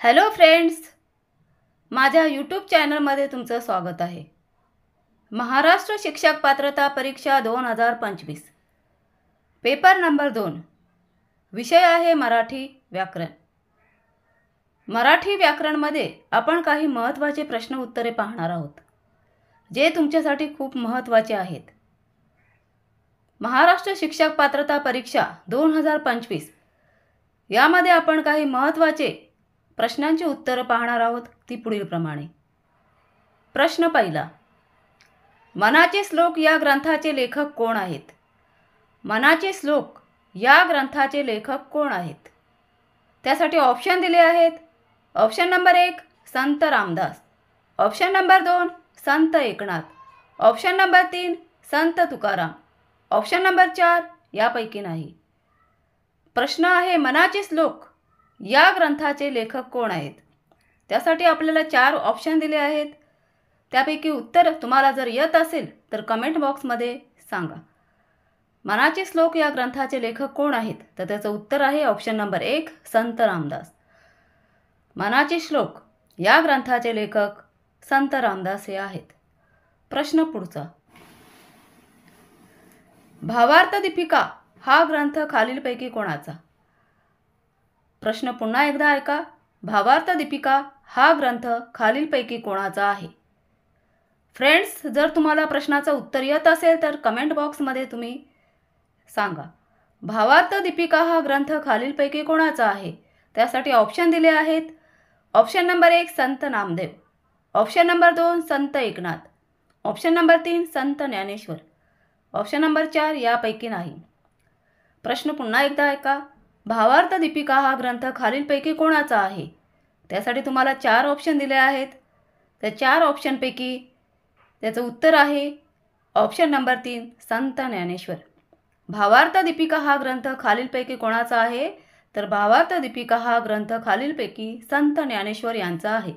Hello friends, माझ्या YouTube चॅनलमध्ये तुमचं स्वागत आहे। महाराष्ट्र शिक्षक पात्रता परीक्षा 2025 पेपर नंबर 2 विषय आहे मराठी व्याकरण। मराठी व्याकरणमध्ये आपण काही महत्त्वाचे प्रश्न उत्तरे पाहणार आहोत, जे तुमच्यासाठी खूप महत्त्वाचे आहेत। महाराष्ट्र शिक्षक पात्रता परीक्षा 2025 यामध्ये आपण काही महत्त्वाचे प्रश्नांची उत्तरे पाहणार आहोत, ती पुढील प्रमाणे। प्रश्न पहिला, मनाचे श्लोक या ग्रंथाचे लेखक कोण आहेत? मनाचे श्लोक या ग्रंथाचे लेखक कोण आहेत? त्यासाठी ऑप्शन दिले आहेत। ऑप्शन नंबर 1 संत रामदास, ऑप्शन नंबर 2 संत एकनाथ, ऑप्शन नंबर 3 संत तुकाराम, ऑप्शन नंबर 4 यापैकी नाही। प्रश्न आहे मनाचे श्लोक या ग्रंथाचे लेखक कोण आहेत? त्यासाठी आपल्याला 4 ऑप्शन दिले आहेत। त्यापैकी उत्तर तुम्हाला जर येत असेल तर कमेंट बॉक्समध्ये सांगा। मनाचे श्लोक या ग्रंथाचे लेखक कोण आहेत? तर त्याचं उत्तर आहे ऑप्शन नंबर 1 संत रामदास। मनाचे श्लोक या ग्रंथाचे लेखक संत रामदास हे आहेत। प्रश्न पुढचा, भावार्थ दीपिका हा ग्रंथ खालीलपैकी कोणाचा? प्रश्न पुन्हा एकदा ऐका। भावार्थ दीपिका हा ग्रंथ खालीलपैकी कोणाचा आहे? फ्रेंड्स, जर तुम्हाला प्रश्नाचं उत्तर येत असेल तर कमेंट बॉक्समध्ये तुम्ही सांगा। भावार्थ दीपिका हा ग्रंथ खालीलपैकी कोणाचा आहे? त्यासाठी ऑप्शन दिले आहेत। ऑप्शन नंबर 1 संत नामदेव, ऑप्शन नंबर 2 संत एकनाथ, ऑप्शन नंबर 3 संत ज्ञानेश्वर, ऑप्शन नंबर 4 यापैकी नाही। प्रश्न पुन्हा एकदा ऐका। भावार्थ दीपिका हा ग्रंथ खालीलपैकी कोणाचा आहे? त्यासाठी तुम्हाला 4 ऑप्शन दिले आहेत। त्या 4 ऑप्शनपैकी त्याचं उत्तर आहे ऑप्शन नंबर 3 संत ज्ञानेश्वर। भावार्थ दीपिका हा ग्रंथ खालीलपैकी कोणाचा आहे? तर भावार्थ दीपिका हा ग्रंथ खालीलपैकी संत ज्ञानेश्वर यांचा आहे।